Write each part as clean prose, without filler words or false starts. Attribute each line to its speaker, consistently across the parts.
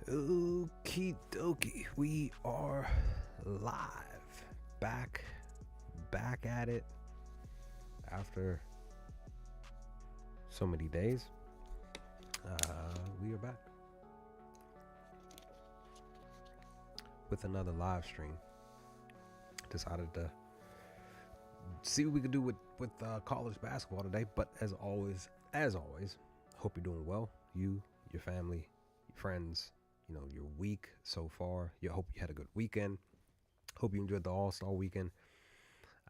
Speaker 1: Okie dokie, we are live, back at it after so many days. We are back with another live stream. Decided to see what we could do with college basketball today, but as always, hope you're doing well. You, your family, your friends, your week so far. Hope you had a good weekend. Hope you enjoyed the All-Star weekend.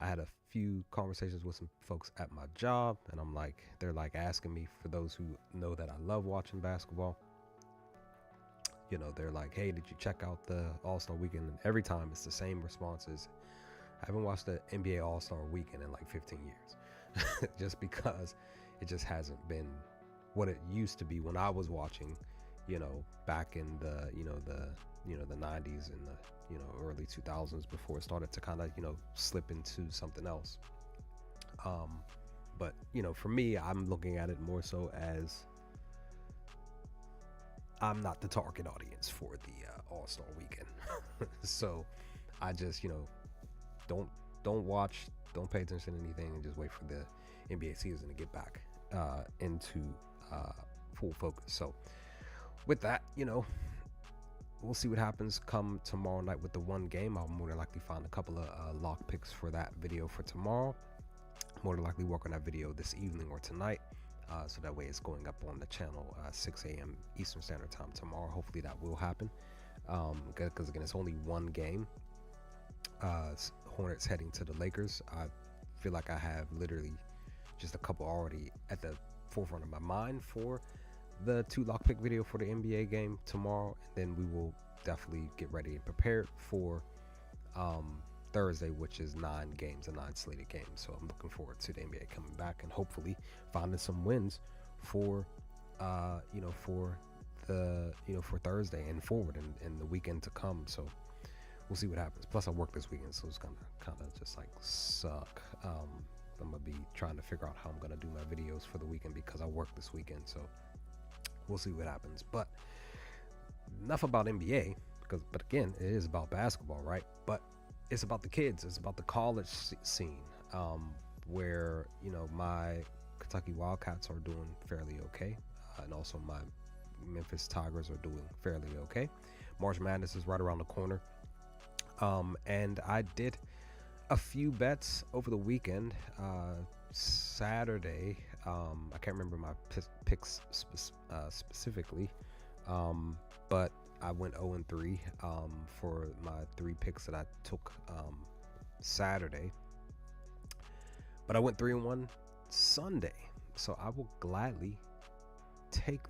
Speaker 1: I had a few conversations with some folks at my job, and they're asking me, for those who know that I love watching basketball, they're like, hey, did you check out the All-Star weekend? And every time it's the same responses. I haven't watched the NBA All-Star weekend in like 15 years, just because it just hasn't been what it used to be when I was watching, back in the, the 90s and the, early 2000s, before it started to kind of, slip into something else. But, for me, I'm looking at it more so as I'm not the target audience for the All-Star weekend. So I just, don't watch, don't pay attention to anything, and just wait for the NBA season to get back into full focus. So with that, we'll see what happens come tomorrow night with the one game. I'll more than likely find a couple of lock picks for that video for tomorrow. More than likely work on that video this evening or tonight, so that way it's going up on the channel 6 a.m. Eastern Standard Time tomorrow. Hopefully that will happen, because again, it's only one game. Hornets heading to the Lakers. I feel like I have literally just a couple already at the forefront of my mind for the 2 lock pick video for the NBA game tomorrow, and then we will definitely get ready and prepared for Thursday, which is 9 games, a 9 slated games. So I'm looking forward to the NBA coming back and hopefully finding some wins for for the for Thursday and forward and the weekend to come. So we'll see what happens. Plus I work this weekend, so it's gonna kind of just like suck. I'm gonna be trying to figure out how I'm gonna do my videos for the weekend because I work this weekend. So we'll see what happens. But enough about NBA, but again, it is about basketball, right? But it's about the kids. It's about the college scene, where my Kentucky Wildcats are doing fairly okay, and also my Memphis Tigers are doing fairly okay. March Madness is right around the corner, and I did a few bets over the weekend. Saturday, I can't remember my picks specifically, but I went 0-3 for my 3 picks that I took Saturday. But I went 3-1 Sunday, so I will gladly take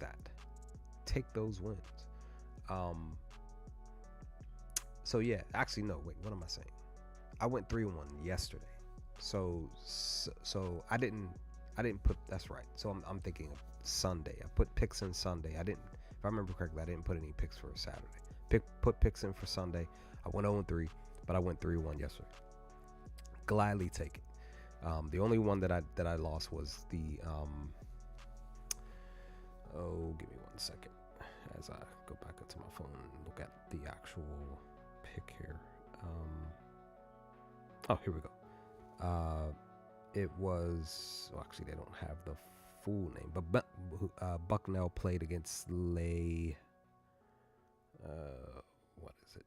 Speaker 1: those wins. So yeah, actually no, wait, what am I saying? I went 3-1 yesterday. So I didn't put, that's right. So I'm thinking of Sunday. I put picks in Sunday. If I remember correctly, I didn't put any picks for Saturday. Put picks in for Sunday. I went 0-3, but I went 3-1 yesterday. Gladly take it. The only one that I lost was the give me 1 second as I go back into my phone and look at the actual pick here. Oh, here we go. It was, well, actually, they don't have the full name, but Bucknell played against Lay. What is it?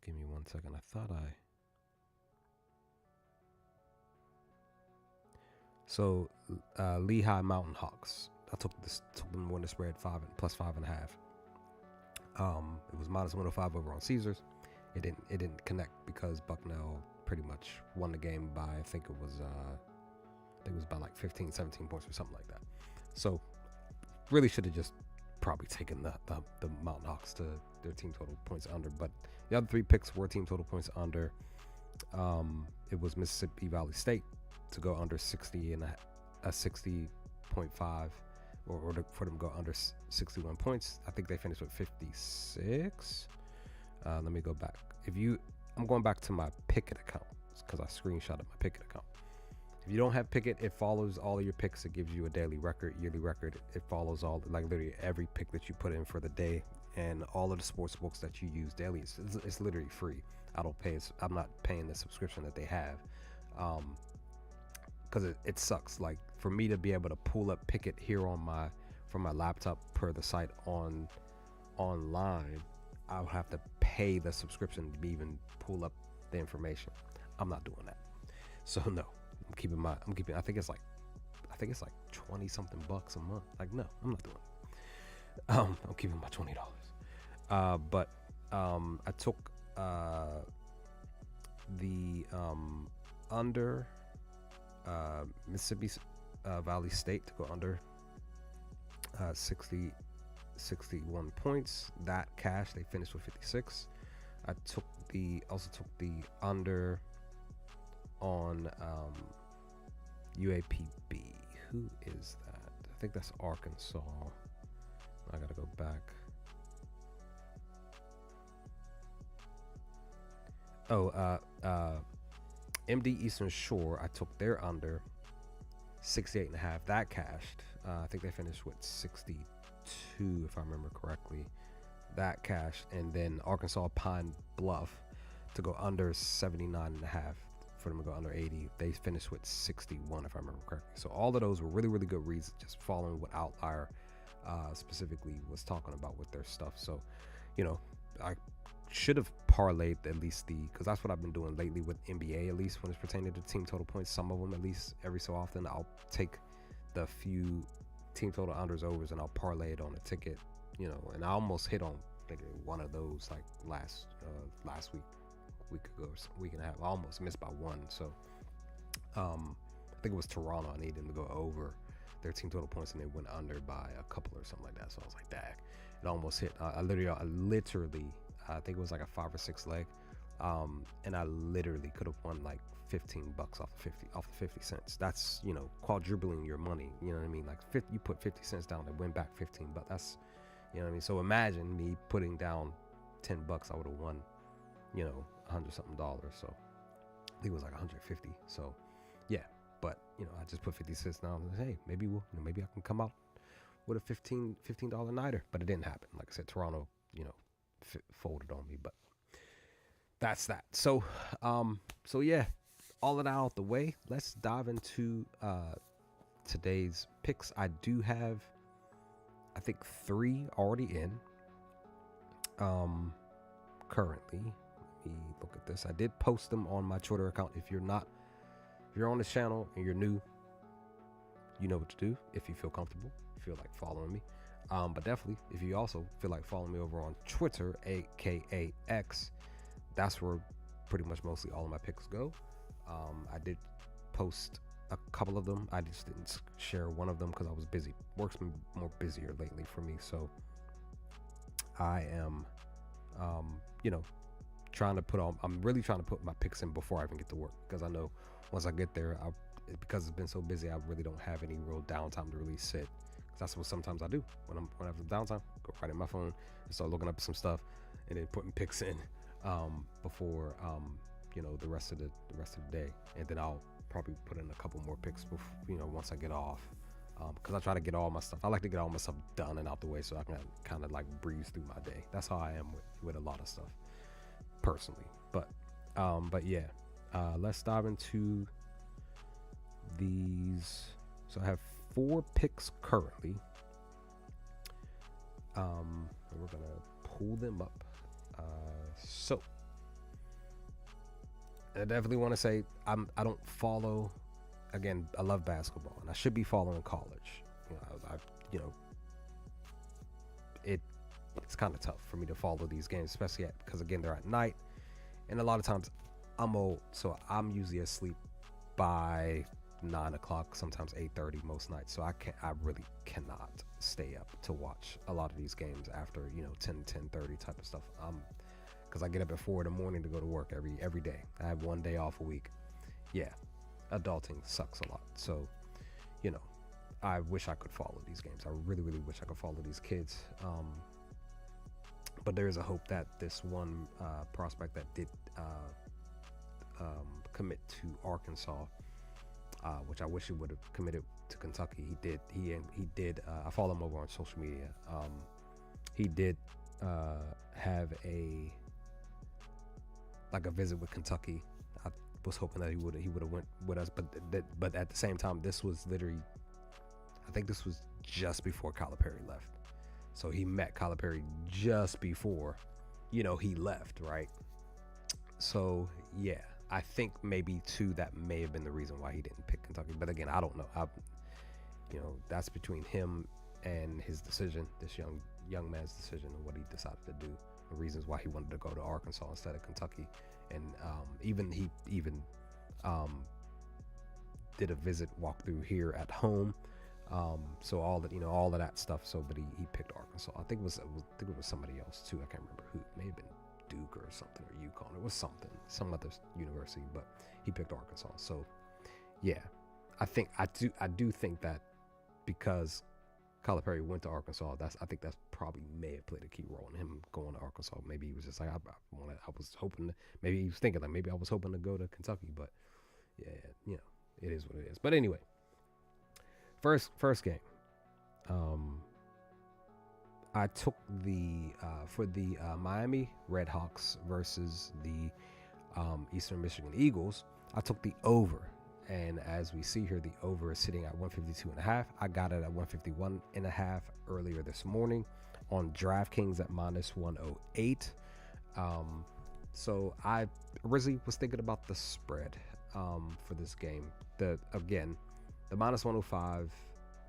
Speaker 1: Give me 1 second. I thought So Lehigh Mountain Hawks. I took them to win the spread plus 5.5. It was -105 over on Caesars. It didn't connect because Bucknell pretty much won the game by, I think it was by like 15, 17 points or something like that. So really should have just probably taken the Mountain Hawks to their team total points under. But the other 3 picks were team total points under. It was Mississippi Valley State to go under 60 and a 60.5. Or for them to go under 61 points. I think they finished with 56. Let me go back. I'm going back to my Pickett account because I screenshotted my Pickett account. If you don't have Pickett, it follows all of your picks. It gives you a daily record, yearly record. It follows all, like literally every pick that you put in for the day, and all of the sports books that you use daily. It's literally free. I'm not paying the subscription that they have, because it sucks. Like for me to be able to pull up Pickett here from my laptop per the site online, I'll have to pay the subscription to even pull up the information. I'm not doing that. So no, I'm keeping. I think it's like 20 something bucks a month. Like no, I'm not doing it. I'm keeping my $20. But I took the under Mississippi Valley State to go under 61 points. That cash, they finished with 56. I also took the under on UAPB. Who is that? I think that's Arkansas. I gotta go back. MD Eastern Shore, I took their under 68.5. That cashed. I think they finished with 62, if I remember correctly. That cashed. And then Arkansas Pine Bluff to go under 79.5, for them to go under 80. They finished with 61, if I remember correctly. So all of those were really, really good reads, just following what Outlier specifically was talking about with their stuff. So, I should have parlayed at least because that's what I've been doing lately with NBA, at least when it's pertaining to team total points. Some of them, at least every so often, I'll take the few team total unders overs and I'll parlay it on a ticket, and I almost hit on one of those like last week ago, week and a half. I almost missed by one. So I think it was Toronto. I needed them to go over their team total points and they went under by a couple or something like that. So I was like, dang, it almost hit. I literally I think it was like a 5 or 6 leg, and I literally could have won like $15 off the 50 cents. That's quadrupling your money. You know what I mean? Like you put 50 cents down and win back $15. That's what I mean. So imagine me putting down $10. I would have won, $100 something. So I think it was like 150. So yeah, but I just put 50 cents down and hey, maybe maybe I can come out with a $15 nighter. But it didn't happen. Like I said, Toronto, folded on me. But that's that. So yeah, all of that out the way, let's dive into today's picks. I do have, I think, 3 already in currently. Let me look at this. I did post them on my Twitter account. If you're on this channel and you're new, you know what to do. If you feel comfortable, feel like following me, but definitely if you also feel like following me over on Twitter, aka X, that's where pretty much mostly all of my picks go. I did post a couple of them. I just didn't share one of them because I was busy. Work's been more busier lately for me, so I am I'm really trying to put my picks in before I even get to work, because I know once I get there, because it's been so busy, I really don't have any real downtime to really sit. Because that's what sometimes I do when I have the downtime. Go right in my phone and start looking up some stuff, and then putting picks in before the rest of the day, and then I'll probably put in a couple more picks before, once I get off. Because I try to get all my stuff. I like to get all my stuff done and out the way so I can kind of like breeze through my day. That's how I am with a lot of stuff personally. But yeah, let's dive into these. So I have 4 picks currently. And we're gonna pull them up. So I definitely want to say I don't follow. Again, I love basketball, and I should be following college. It's kind of tough for me to follow these games, especially because again they're at night, and a lot of times I'm old, so I'm usually asleep by 9 o'clock, sometimes 8:30 most nights. So I really cannot stay up to watch a lot of these games after 10:30 type of stuff. Because I get up at 4 in the morning to go to work every day. I have one day off a week. Yeah. Adulting sucks a lot. So I wish I could follow these games. I really, really wish I could follow these kids. But there is a hope that this one prospect that did commit to Arkansas, which I wish he would have committed to Kentucky. He did. He did. I follow him over on social media. He did have a visit with Kentucky. I was hoping that he would have went with us, but at the same time, this was literally, I think this was just before Calipari left. So he met Calipari just before, he left, right? So yeah, I think maybe too that may have been the reason why he didn't pick Kentucky. But again, I don't know. That's between him and his decision, this young man's decision, and what he decided to do, the reasons why he wanted to go to Arkansas instead of Kentucky. And he did a visit walkthrough here at home. So all of that stuff. So, but he picked Arkansas. I think it was somebody else too. I can't remember who. It may have been Duke or something, or UConn. It was some other university, but he picked Arkansas. So yeah, I do think that because Calipari went to Arkansas, I think that's probably may have played a key role in him going to Arkansas. Maybe he was just like, I was hoping maybe he was thinking like, maybe I was hoping to go to Kentucky, but yeah, it is what it is. But anyway, first game, I took for the Miami Redhawks versus the Eastern Michigan Eagles. I took the over, and as we see here, the over is sitting at 152.5. I got it at 151.5 earlier this morning on DraftKings at -108. So I originally was thinking about the spread for this game. The -105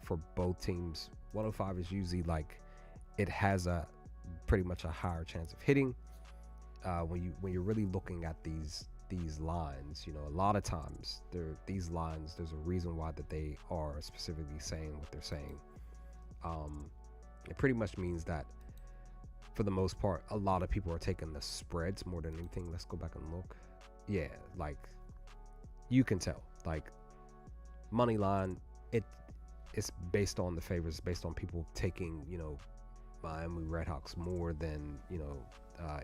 Speaker 1: for both teams. 105 is usually like, it has a pretty much a higher chance of hitting. When you're really looking at these lines, a lot of times these lines, there's a reason why that they are specifically saying what they're saying. It pretty much means that for the most part, a lot of people are taking the spreads more than anything. Let's go back and look. Yeah, like you can tell, like money line, it's based on the favors, based on people taking, Miami Redhawks more than,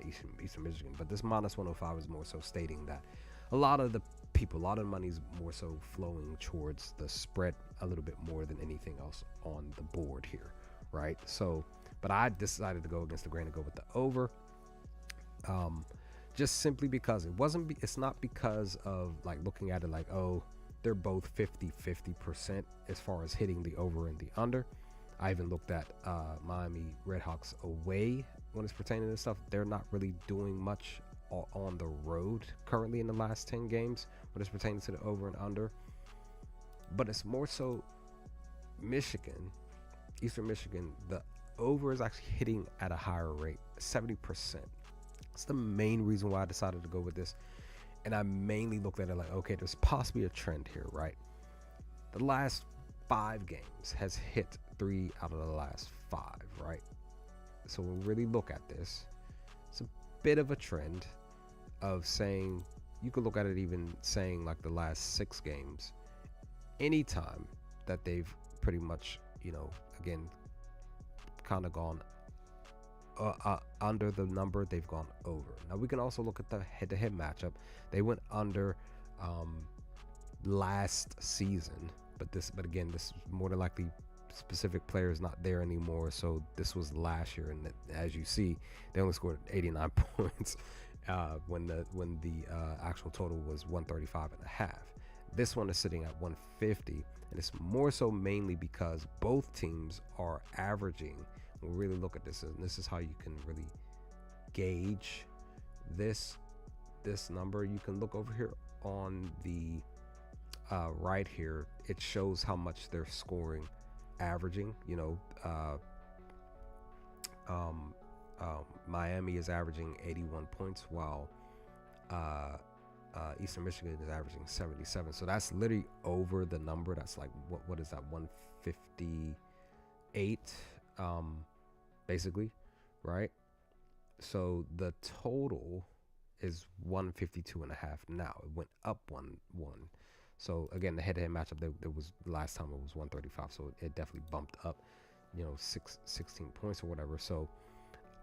Speaker 1: Eastern Michigan. But this -105 is more so stating that a lot of the money's more so flowing towards the spread a little bit more than anything else on the board here, right? So, but I decided to go against the grain and go with the over, just simply because it's not because of like looking at it like, oh, they're both 50% as far as hitting the over and the under. I even looked at Miami Redhawks away when it's pertaining to stuff. They're not really doing much on the road currently in the last 10 games when it's pertaining to the over and under. But it's more so Michigan, Eastern Michigan, the over is actually hitting at a higher rate, 70%. It's the main reason why I decided to go with this. And I mainly looked at it like, okay, there's possibly a trend here, right? The last 5 games has hit 3 out of the last 5, right? So when we really look at this, it's a bit of a trend of saying, you could look at it even saying like the last 6 games, anytime that they've pretty much, again, kind of gone under the number, they've gone over. Now we can also look at the head-to-head matchup. They went under last season, but again, this is more than likely specific players not there anymore. So this was last year, and as you see, they only scored 89 points when the actual total was 135.5. This one is sitting at 150, and it's more so mainly because both teams are averaging. When we really look at this, and this is how you can really gauge this number. You can look over here on the right here. It shows how much they're scoring, averaging. Miami is averaging 81 points, while Eastern Michigan is averaging 77. So that's literally over the number. That's like what is that, 158 basically, right? So the total is 152.5 now. It went up 1. So again, the head-to-head matchup, there was last time it was 135, so it definitely bumped up, 16 points or whatever. So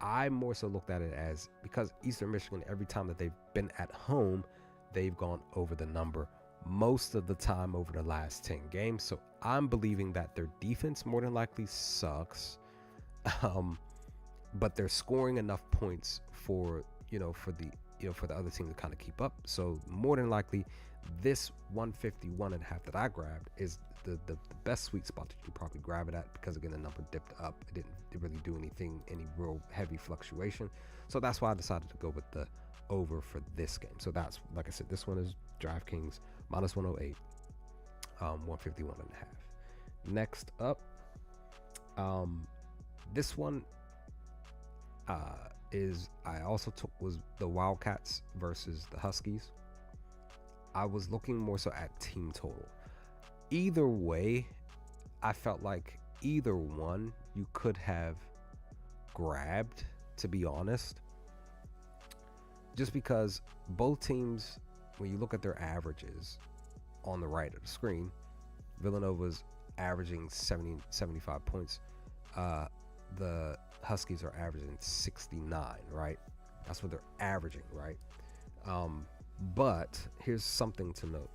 Speaker 1: I more so looked at it as, because Eastern Michigan, every time that they've been at home, they've gone over the number most of the time over the last 10 games. So I'm believing that their defense more than likely sucks. But they're scoring enough points for, for the other team to kind of keep up. So more than likely, this 151.5 that I grabbed is the best sweet spot that you probably grab it at, because again, the number dipped up. It didn't really do any real heavy fluctuation. So that's why I decided to go with the over for this game. So that's, like I said, this one is DraftKings minus 108, 151.5. Next up, this one is I also took was the Wildcats versus the Huskies. I was looking more so at team total. Either way, I felt like either one you could have grabbed, to be honest, just because both teams, when you look at their averages on the right of the screen, Villanova's averaging 75 points. The Huskies are averaging 69, right? That's what they're averaging, right? But here's something to note,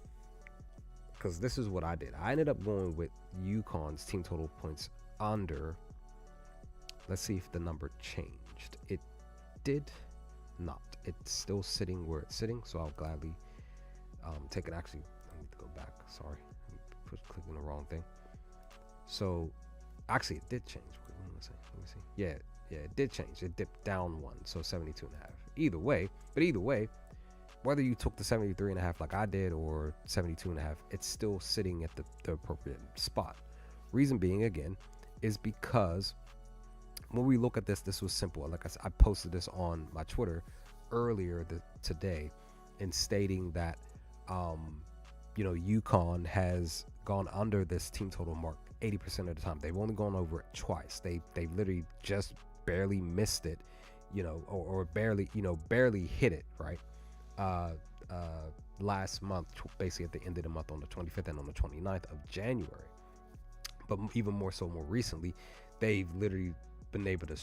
Speaker 1: because this is what I did. I ended up going with UConn's team total points under. Let's see if the number changed. It did not. It's still sitting where it's sitting, so I'll gladly take it. Actually, I need to go back. Sorry, I'm clicking the wrong thing. So actually, it did change. Let me see. Yeah, it did change. It dipped down one, so 72.5. Either way, whether you took the 73.5 like I did or 72.5, it's still sitting at the appropriate spot. Reason being, again, is because when we look at this was simple. Like I said, I posted this on my Twitter earlier today, in stating that UConn has gone under this team total mark 80% of the time. They've only gone over it twice. They literally just barely missed it, or barely hit it, right? Last month, basically at the end of the month, on the 25th and on the 29th of January. But even more so, more recently, they've literally been able to,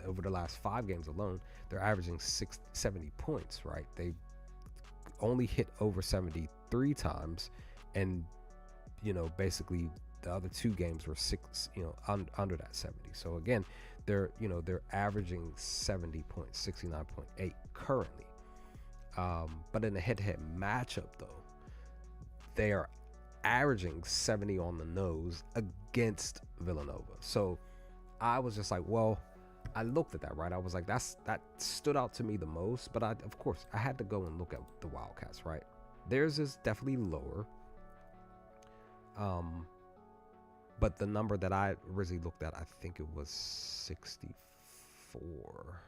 Speaker 1: over the last 5 games alone, they're averaging 70 points, right? They only hit over 73 times, and basically the other 2 games were under that 70. So again, they're averaging 70 points, 69.8 currently. But in a head-to-head matchup, though, they are averaging 70 on the nose against Villanova. So I was just like, well, I looked at that, right? I was like, that stood out to me the most. But of course, I had to go and look at the Wildcats, right? Theirs is definitely lower. But the number that I originally looked at, I think it was 64.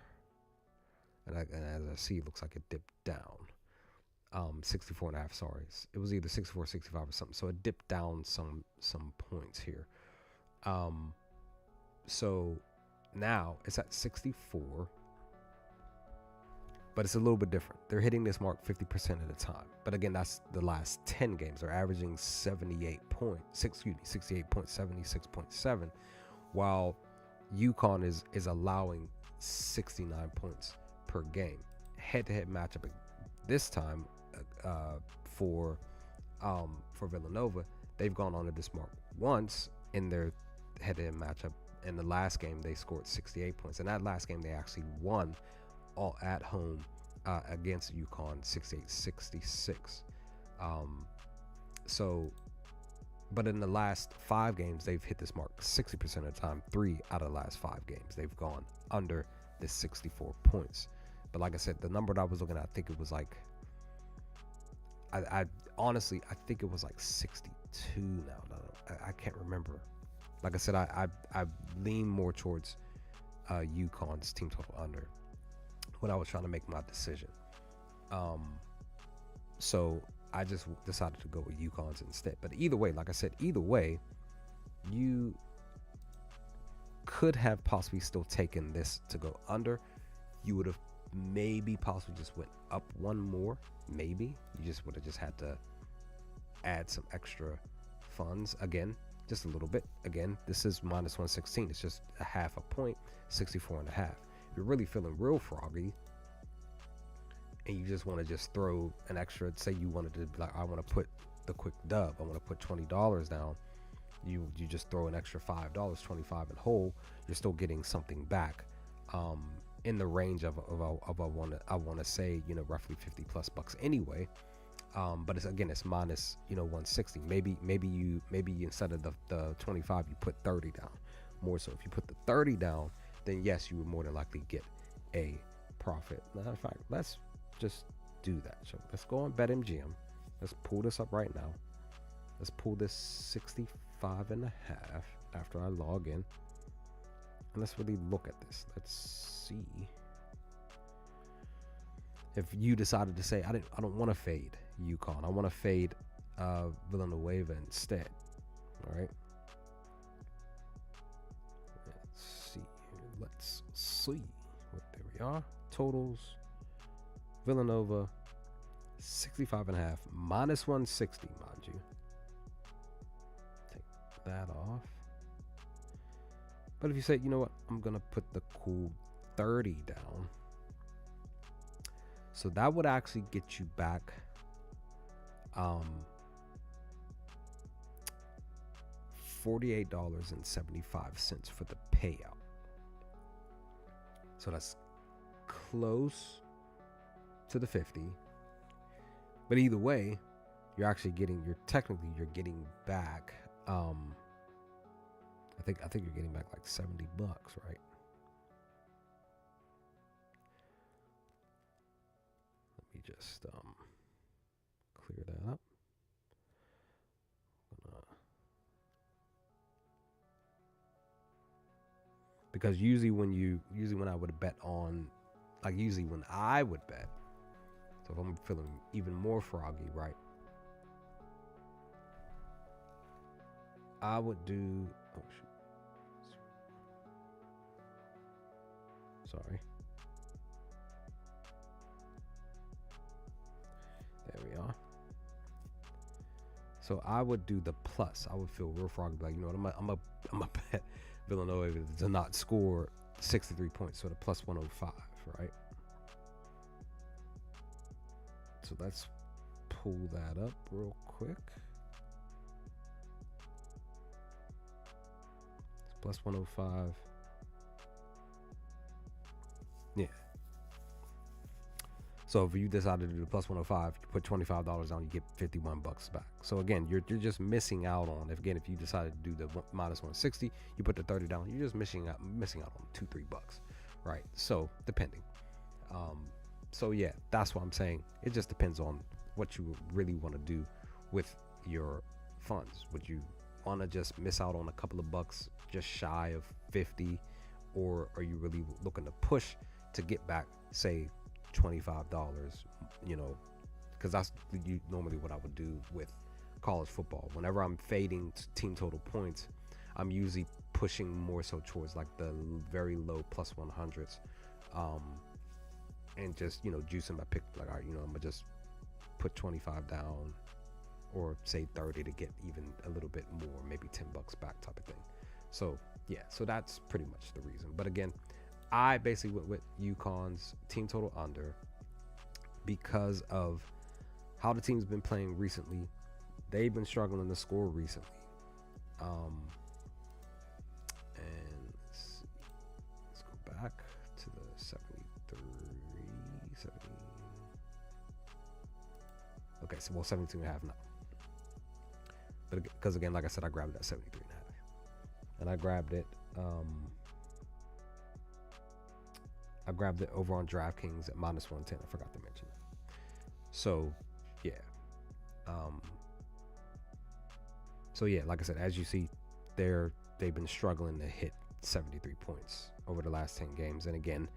Speaker 1: And as I see, it looks like it dipped down. 64.5, sorry. It was either 64, 65 or something. So it dipped down some points here. So now it's at 64. But it's a little bit different. They're hitting this mark 50% of the time. But again, that's the last 10 games. They're averaging 76.7, while UConn is allowing 69 points per game. Head-to-head matchup this time for Villanova, they've gone under this mark once in their head-to-head matchup. In the last game, they scored 68 points. In that last game, they actually won all at home against UConn 68-66. But in the last 5 games, they've hit this mark 60% of the time. 3 out of the last 5 games, they've gone under this 64 points. But like I said, the number that I was looking at, I think it was like, I honestly, I think it was like 62 now. I can't remember. Like I said, I lean more towards UConn's team total under when I was trying to make my decision. So I just decided to go with UConn's instead. But either way, like I said, you could have possibly still taken this to go under. You would have maybe possibly just went up one more. Maybe you just would have just had to add some extra funds. Again, just a little bit. Again, this is minus 116. It's just a half a point, 64.5. If you're really feeling real froggy, and you just want to just throw an extra, say you wanted to be like, I want to put the quick dub, I want to put $20 down, you just throw an extra $5, 25 in whole, you're still getting something back, in the range of I want to say, you know, roughly 50 plus bucks anyway. But it's minus, you know, 160. Maybe instead of the 25, you put 30 down. More so, if you put the 30 down, then yes, you would more than likely get a profit. Matter of fact, let's just do that. So let's go on BetMGM. Let's pull this up right now. Let's pull this 65 and a half after I log in, and let's really look at this. Let's see if you decided to say, I don't want to fade UConn, I want to fade Villanueva instead. All right, let's see what, there we are, totals. Villanova 65 and a half, minus 160, mind you. Take that off. But if you say, you know what, I'm gonna put the cool 30 down, so that would actually get you back $48.75 for the payout. So that's close to the 50. But either way, you're actually getting, you're getting back, I think you're getting back like 70 bucks, right? Let me just clear that up. Because usually when I would bet on, like usually when I would bet, so if I'm feeling even more froggy, right, I would do, oh shoot, sorry, there we are. So I would do the plus. I would feel real froggy, like, you know what, I'm a bet Villanova to not score 63 points, so the plus 105, right? So let's pull that up real quick. It's plus 105. Yeah. So if you decided to do the plus 105, you put $25 down, you get 51 bucks back. So again, you're just missing out on, if you decided to do the minus 160, you put the 30 down, you're just missing out on $2-3 bucks, right? So depending. So yeah, that's what I'm saying. It just depends on what you really want to do with your funds. Would you want to just miss out on a couple of bucks, just shy of 50, or are you really looking to push to get back, say, $25, you know, because that's normally what I would do with college football. Whenever I'm fading team total points, I'm usually pushing more so towards like the very low plus 100s, and just, you know, juicing my pick, like, all right, you know, I'm gonna just put 25 down, or say 30 to get even a little bit more, maybe 10 bucks back type of thing. So yeah, so that's pretty much the reason. But again, I basically went with UConn's team total under because of how the team's been playing recently. They've been struggling to score recently. And let's go back to the 73, 70. Okay, so 72 and a half now. But because again, like I said, I grabbed it at 73 and a half. And I grabbed it over on DraftKings at minus 110. I forgot to mention that. So, yeah. Like I said, as you see, they've been struggling to hit 73 points over the last 10 games. And again,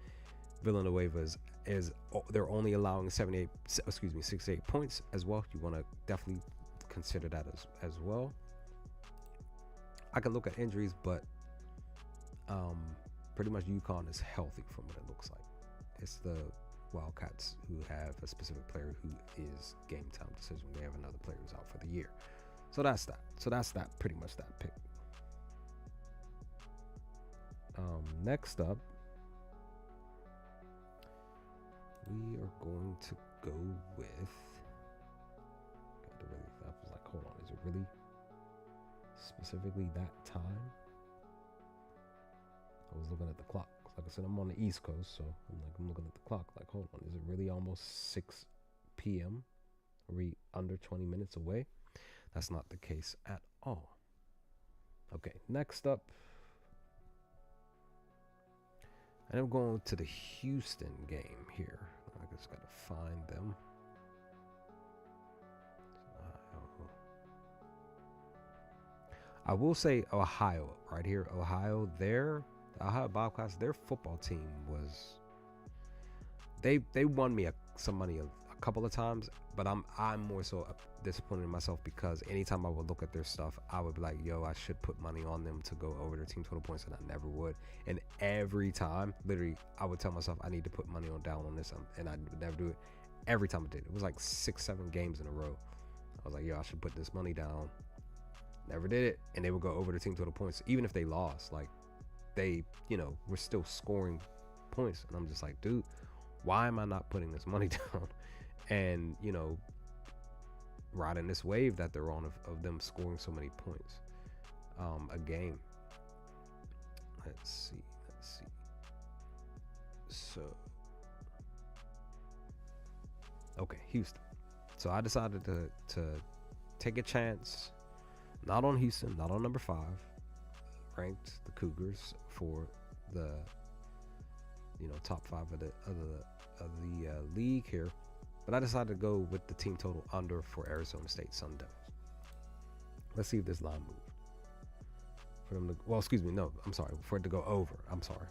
Speaker 1: Villanueva they're only allowing 68 points as well. You want to definitely consider that as well. I can look at injuries, but pretty much UConn is healthy from what it looks like. It's the Wildcats who have a specific player who is game time decision. They have another player who's out for the year. So that's that. Pretty much that pick. Next up, we are going to go with. I was like, hold on, is it really specifically that time? I was looking at the clock. Like I said, I'm on the East Coast, so I'm looking at the clock. Like, hold on, is it really almost 6 p.m.? Are we under 20 minutes away? That's not the case at all. Okay, next up, and I'm going to the Houston game here. I just gotta find them. I will say Ohio right here. Ohio, the Ohio Bobcats, their football team was. They won me some money a couple of times, but I'm more so disappointed in myself because anytime I would look at their stuff, I would be like, yo, I should put money on them to go over their team total points, and I never would. And every time, literally, I would tell myself I need to put money down on this, and I would never do it. Every time I did, it was like 6-7 games in a row. I was like, yo, I should put this money down. Never did it, and they would go over the team total points, even if they lost. Like, they, were still scoring points, and I'm just like, dude, why am I not putting this money down? And riding this wave that they're on of them scoring so many points a game. Let's see. So, okay, Houston. So I decided to take a chance. Not on Houston, not on number 5, ranked the Cougars for the top 5 of the league here, but I decided to go with the team total under for Arizona State Sun Devils. Let's see if this line moved for them to. For it to go over. I'm sorry,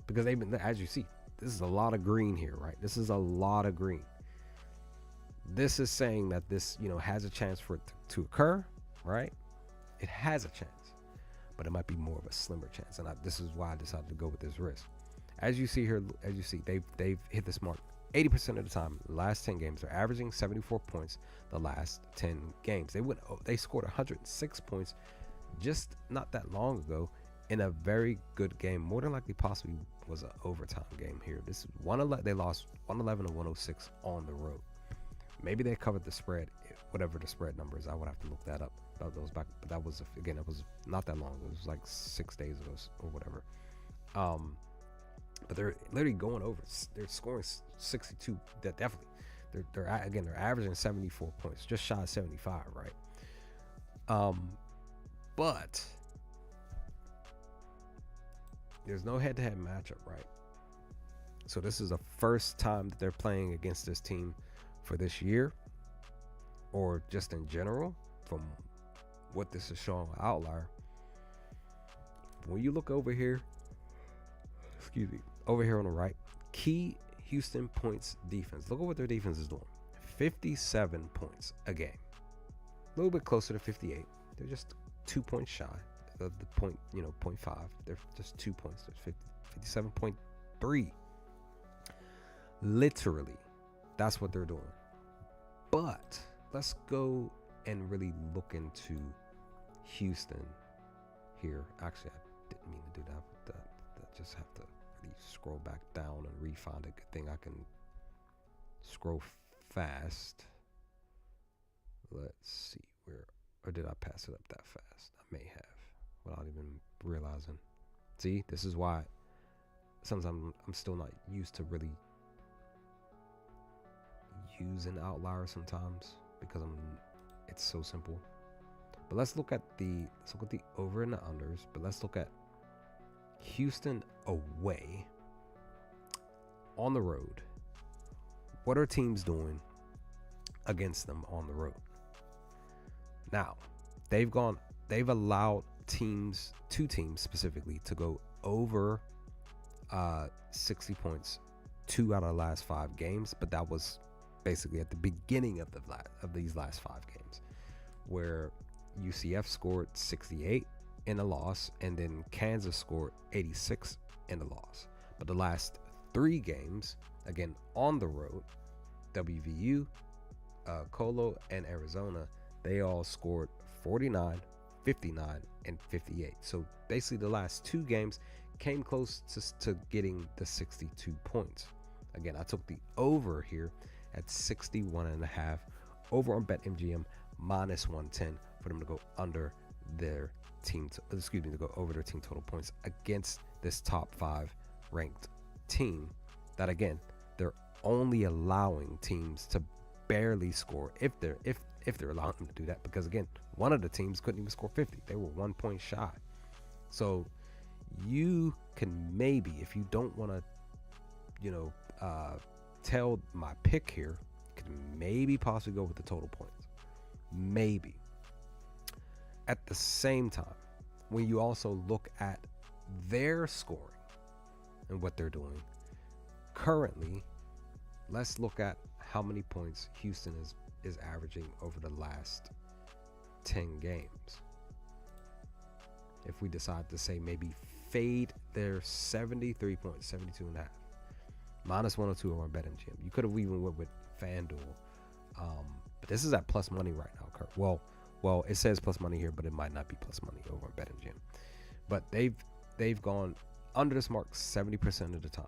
Speaker 1: because they've been, as you see, this is a lot of green here, right? This is a lot of green. This is saying that this has a chance for it to occur. Right? It has a chance, but it might be more of a slimmer chance, and this is why I decided to go with this risk. As you see here, they've hit this mark 80% of the time. The last 10 games, they're averaging 74 points. The last 10 games, they scored 106 points just not that long ago in a very good game. More than likely, possibly was an overtime game here. This is 111. They lost 111 to 106 on the road. Maybe they covered the spread, whatever the spread number is. I would have to look that up. That was back, but that was it was not that long. It was like 6 days ago or whatever. But they're literally going over. They're scoring 62. Definitely. They're averaging 74 points, just shy of 75, right? But there's no head-to-head matchup, right? So this is the first time that they're playing against this team for this year, or just in general, from what this is showing outlier. When you look over here, over here on the right, key Houston points defense. Look at what their defense is doing. 57 points a game. A little bit closer to 58. They're just 2 points shy of the point, 0.5. They're just 2 points. There's 57.3. Literally, that's what they're doing. But let's go and really look into Houston here. Actually, I didn't mean to do that. But that just have to really scroll back down and re-find a good thing. I can scroll fast. Let's see where, or did I pass it up that fast? I may have, without even realizing. See, this is why sometimes I'm still not used to really using outliers sometimes, because it's so simple. But let's look at the over and the unders. But let's look at Houston away on the road. What are teams doing against them on the road? Now, they've allowed two teams specifically to go over 60 points 2 out of the last 5 games, but that was basically at the beginning of these last 5 games, where UCF scored 68 in a loss, and then Kansas scored 86 in a loss. But the last 3 games, again on the road, WVU, Colo, and Arizona, they all scored 49, 59, and 58. So basically the last 2 games came close to getting the 62 points. Again, I took the over here at 61.5. Over on BetMGM minus 110 for them to go under their team. To go over their team total points against this top 5 ranked team. That again, they're only allowing teams to barely score if they're allowing them to do that, because again, one of the teams couldn't even score 50. They were 1 point shy. So you can maybe, if you don't want to, tell my pick here, you can maybe possibly go with the total points. Maybe. At the same time, when you also look at their scoring and what they're doing currently, let's look at how many points Houston is averaging over the last 10 games. If we decide to say maybe fade their 73 points, 72 and a half, minus 102 over on BetMGM. You could have even went with FanDuel, but this is at plus money right now, Kurt. Well, it says plus money here, but it might not be plus money over on BetMGM. But they've gone under this mark 70% of the time.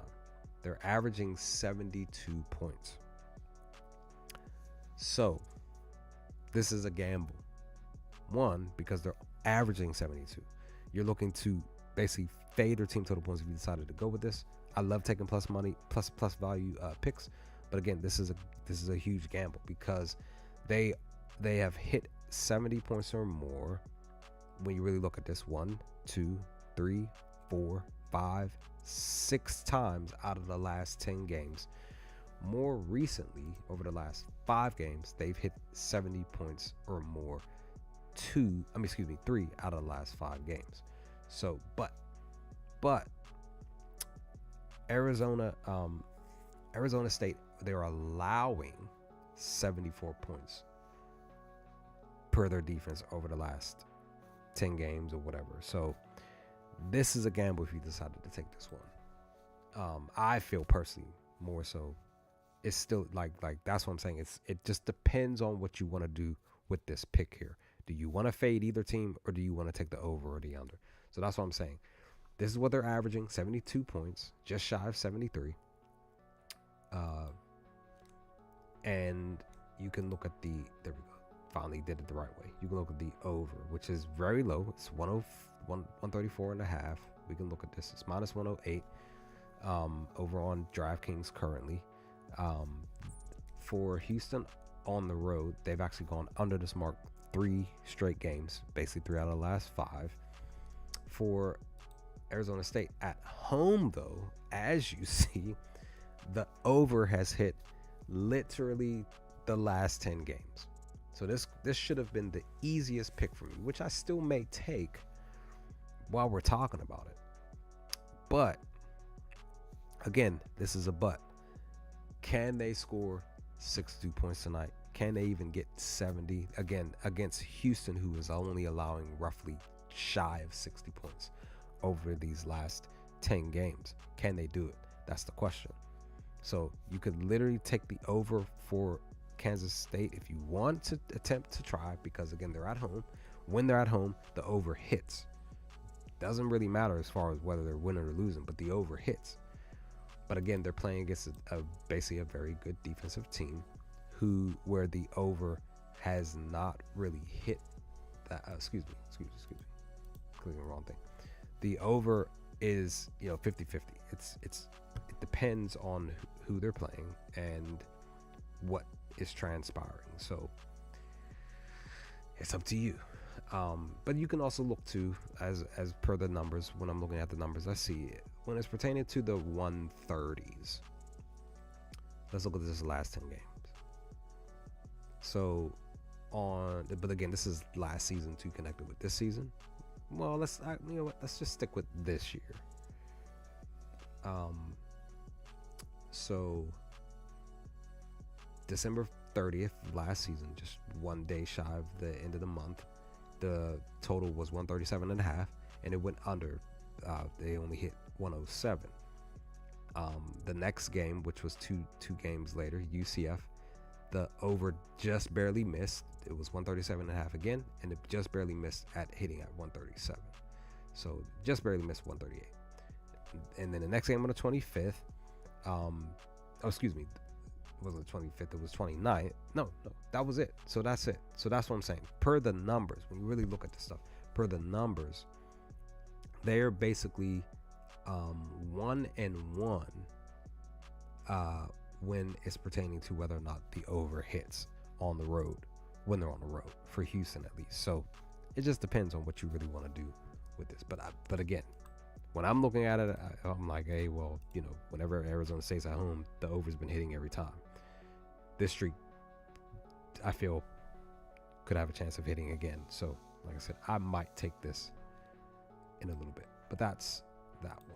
Speaker 1: They're averaging 72 points. So this is a gamble. One, because they're averaging 72. You're looking to basically fade their team total points if you decided to go with this. I love taking plus money, plus value picks, but again, this is a huge gamble because they have hit 70 points or more when you really look at this 1, 2, 3, 4, 5, 6 times out of the last 10 games. More recently, over the last 5 games, they've hit 70 points or more 3 out of the last 5 games. So, but Arizona State, they're allowing 74 points per their defense over the last 10 games or whatever. So this is a gamble if you decided to take this one. I feel personally more so it's still like that's what I'm saying. It just depends on what you want to do with this pick here. Do you want to fade either team or do you want to take the over or the under? So that's what I'm saying. This is what they're averaging, 72 points, just shy of 73. And you can look at there we go. Finally did it the right way. You can look at the over, which is very low. It's 134 and a half. We can look at this. It's minus 108 over on DraftKings currently. For Houston on the road, they've actually gone under this mark 3 straight games, basically 3 out of the last 5. For Arizona State at home, though, as you see, the over has hit literally the last 10 games. So this should have been the easiest pick for me, which I still may take while we're talking about it. But again, this is a but. Can they score 62 points tonight? Can they even get 70 again against Houston, who is only allowing roughly shy of 60 points over these last 10 games? Can they do it? That's the question. So you could literally take the over for Kansas State if you want to attempt to try, because again, they're at home. When they're at home, the over hits. Doesn't really matter as far as whether they're winning or losing, but the over hits. But again, they're playing against basically a very good defensive team where the over has not really hit that. Excuse me. Clicking the wrong thing. The over is 50-50. It depends on who they're playing and what is transpiring. So it's up to you. But you can also look to, as per the numbers, when I'm looking at the numbers, I see it. When it's pertaining to the 130s, let's look at this last 10 games. So but again, this is last season to connected with this season. Well, let's just stick with this year. So December 30th last season, just 1 day shy of the end of the month, the total was 137.5, and it went under. They only hit 107. The next game, which was two games later, UCF, the over just barely missed. It was 137.5 again, and it just barely missed at hitting at 137. So just barely missed 138. And then the next game on the 25th, Oh, excuse me. It wasn't 25th. It was 29th. No, that was it. So that's it. So that's what I'm saying. Per the numbers, when you really look at this stuff, per the numbers, they're basically 1-1 when it's pertaining to whether or not the over hits on the road, when they're on the road, for Houston at least. So it just depends on what you really want to do with this. But again, when I'm looking at it, I'm like, hey, well, whenever Arizona State's at home, the over's been hitting every time. This streak, I feel, could have a chance of hitting again. So, like I said, I might take this in a little bit. But that's that one.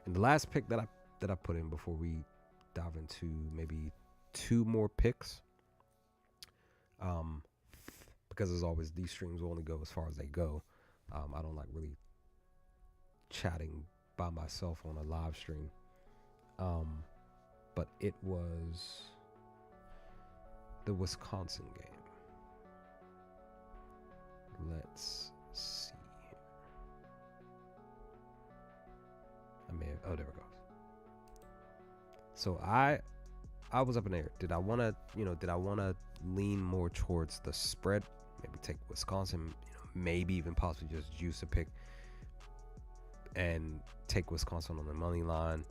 Speaker 1: And the last pick that I put in before we dive into maybe two more picks, because as always, these streams will only go as far as they go. I don't like really chatting by myself on a live stream. But it was the Wisconsin game. Let's see here. Oh, there it goes. So I was up in the air. Did I want to lean more towards the spread? Maybe take Wisconsin, maybe even possibly just juice a pick and take Wisconsin on the money line.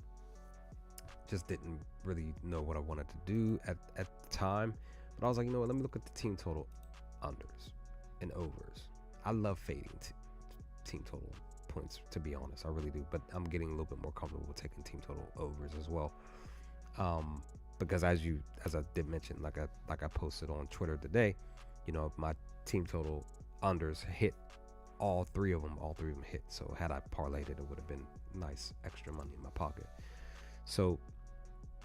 Speaker 1: Just didn't really know what I wanted to do at the time. But I was like, let me look at the team total unders and overs. I love fading team total points, to be honest. I really do. But I'm getting a little bit more comfortable with taking team total overs as well. Because as I did mention, like I posted on Twitter today, my team total unders hit all three of them hit. So had I parlayed it, it would have been nice extra money in my pocket. So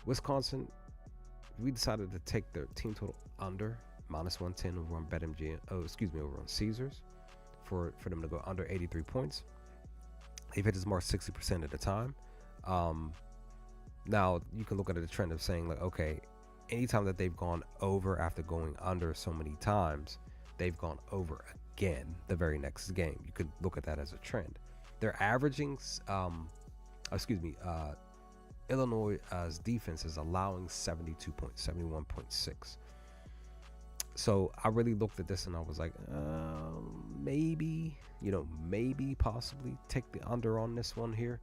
Speaker 1: Wisconsin, we decided to take their team total under -110 over on BetMGM. Over on Caesars for them to go under 83 points. They've hit this mark 60% at a time. Now you can look at the trend of saying like, okay, anytime that they've gone over after going under so many times, they've gone over again the very next game. You could look at that as a trend. They're averaging, Illinois' defense is allowing 72 points, 71.6. So I really looked at this and I was like, maybe possibly take the under on this one here.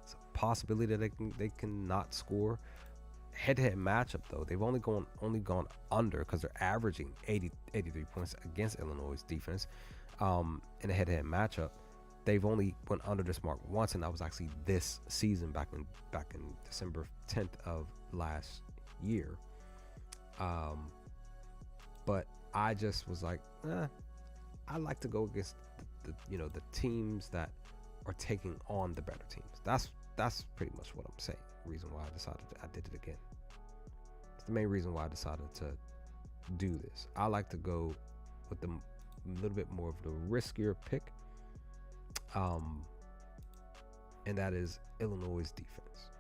Speaker 1: It's a possibility that they can not score. Head-to-head matchup though, they've only gone under because they're averaging 83 points against Illinois' defense. In a head-to-head matchup, they've only went under this mark once, and that was actually this season back in December 10th of last year. But I just was like, I like to go against the teams that are taking on the better teams. That's pretty much what I'm saying. The reason why I did it again. It's the main reason why I decided to do this. I like to go with a little bit more of the riskier pick. And that is Illinois' defense.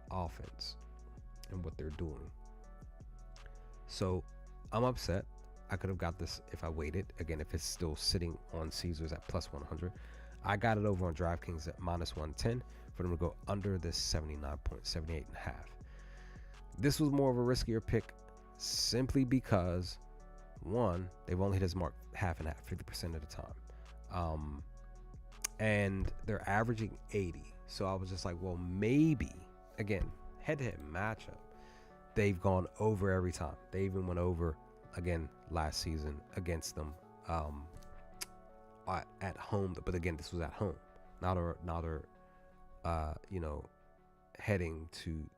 Speaker 1: Offense and what they're doing. So I'm upset. I could have got this if I waited. Again, if it's still sitting on Caesars at +100. I got it over on DraftKings at -110 for them to go under this 78.5. This was more of a riskier pick simply because, one, they've only hit his mark half and half, 50% of the time. And they're averaging 80. So I was just like, well, maybe, again, head-to-head matchup, they've gone over every time. They even went over, again, last season against them at home. But again, this was at home. Now they're heading to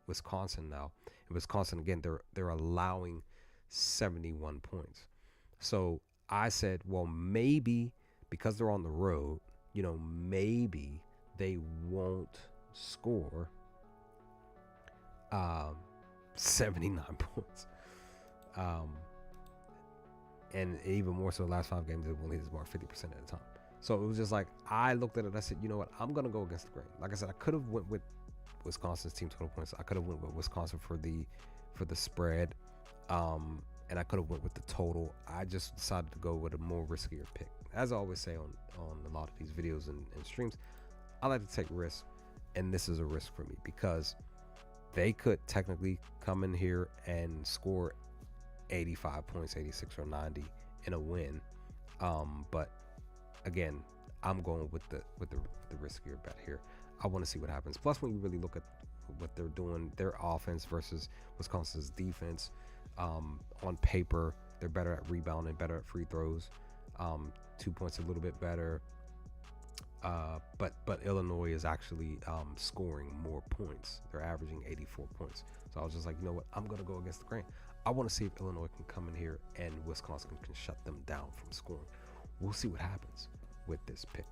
Speaker 1: Wisconsin now. In Wisconsin, again, they're allowing 71 points. So I said, well, maybe because they're on the road, maybe they won't score 79 points. And even more so, the last 5 games, they've only hit his mark 50% at a time. So it was just like, I looked at it, I said, you know what, I'm going to go against the grain. Like I said, I could have went with Wisconsin's team total points. I could have went with Wisconsin for the spread. and I could have went with the total. I just decided to go with a more riskier pick. As I always say on a lot of these videos and streams, I like to take risks, and this is a risk for me because they could technically come in here and score 85 points, 86 or 90 in a win. But again, I'm going with the riskier bet here. I want to see what happens. Plus, when you really look at what they're doing, their offense versus Wisconsin's defense, on paper, they're better at rebounding, better at free throws. 2 points a little bit better. But Illinois is actually scoring more points. They're averaging 84 points. So I was just like, you know what? I'm going to go against the grain. I want to see if Illinois can come in here and Wisconsin can shut them down from scoring. We'll see what happens with this pick.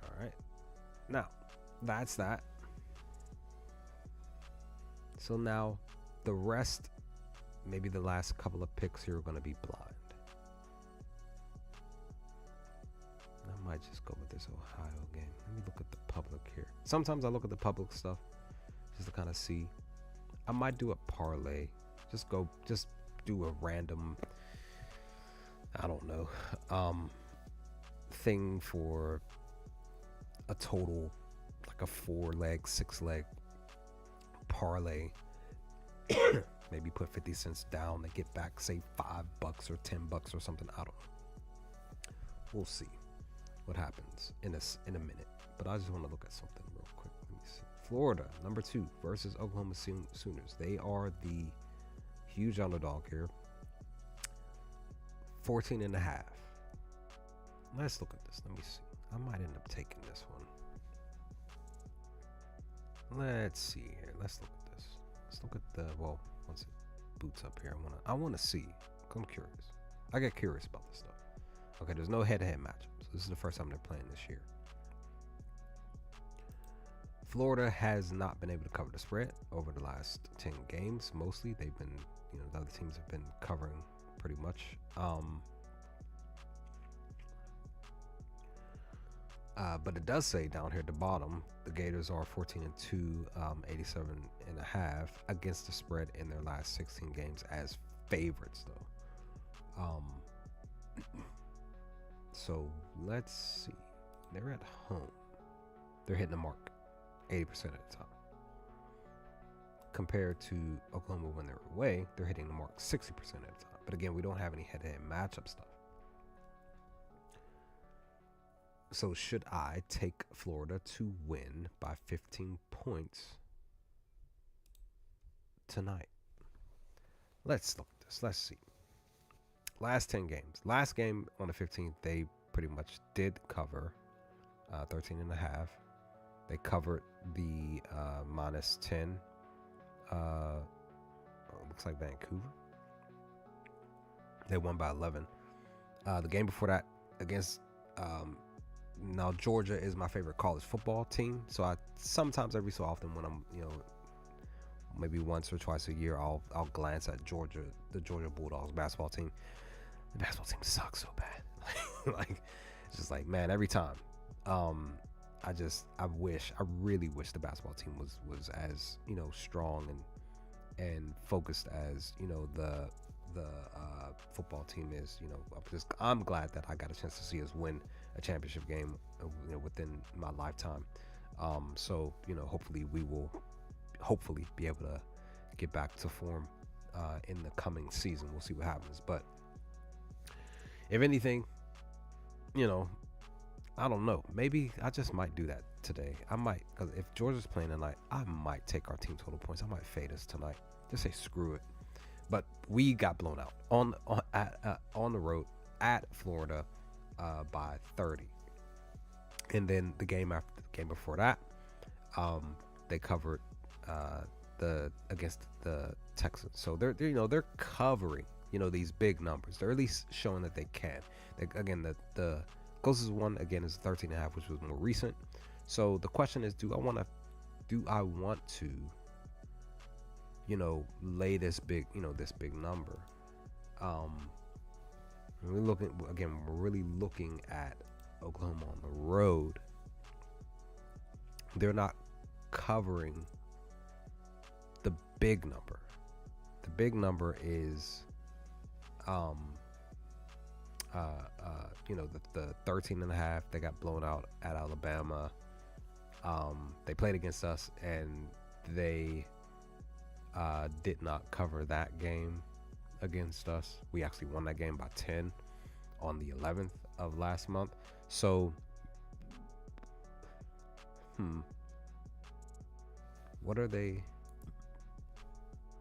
Speaker 1: All right. Now, that's that. So now the rest, maybe the last couple of picks here are going to be blind. I might just go with this Ohio game. Let me look at the public here. Sometimes I look at the public stuff just to kind of see. I might do a parlay. Just do a random, I don't know, thing for a total, like a 4-leg, 6-leg parlay. Maybe put 50 cents down to get back, say $5 or $10 or something. I don't know. We'll see what happens in a minute. But I just want to look at something real quick. Let me see. Florida, number 2 versus Oklahoma Sooners. They are the huge underdog here. 14.5. Let's look at this. Let me see. I might end up taking this one. Let's see here. Let's look at this. Let's look at the, well, once it boots up here, I want to see. I'm curious. I get curious about this stuff. Okay, there's no head-to-head matchups. This is the first time they're playing this year. Florida has not been able to cover the spread over the last 10 games. Mostly, they've been, the other teams have been covering pretty much. But it does say down here at the bottom, the Gators are 14-2, 87.5 against the spread in their last 16 games as favorites, though. So let's see. They're at home. They're hitting the mark 80% of the time. Compared to Oklahoma when they're away, they're hitting the mark 60% of the time. But again, we don't have any head-to-head matchup stuff. So should I take Florida to win by 15 points tonight? Let's look at this. Let's see. Last 10 games. Last game on the 15th, they pretty much did cover 13.5. They covered the minus 10. Looks like Vancouver. They won by 11. The game before that against now Georgia is my favorite college football team, so I sometimes every so often when I'm maybe once or twice a year I'll glance at Georgia, the Georgia Bulldogs basketball team. The basketball team sucks so bad. Like it's just like, man, every time. I really wish the basketball team was as strong and focused as the football team is. I'm glad that I got a chance to see us win a championship game within my lifetime. So hopefully we will be able to get back to form in the coming season. We'll see what happens, but if anything, I don't know. Maybe I just might do that today. I might, because if Georgia's playing tonight, I might take our team total points. I might fade us tonight. Just say screw it. But we got blown out on the road at Florida by 30. And then the game before that, they covered against the Texans. So they're covering these big numbers. They're at least showing that they can. Again, the closest one again is 13.5, which was more recent. So the question is, do I want to lay this big number? We're really looking at Oklahoma on the road. They're not covering the big number. The big number is, the 13 and a half. They got blown out at Alabama. They played against us, and they did not cover that game against us. We actually won that game by 10 on the 11th of last month. So, what are they?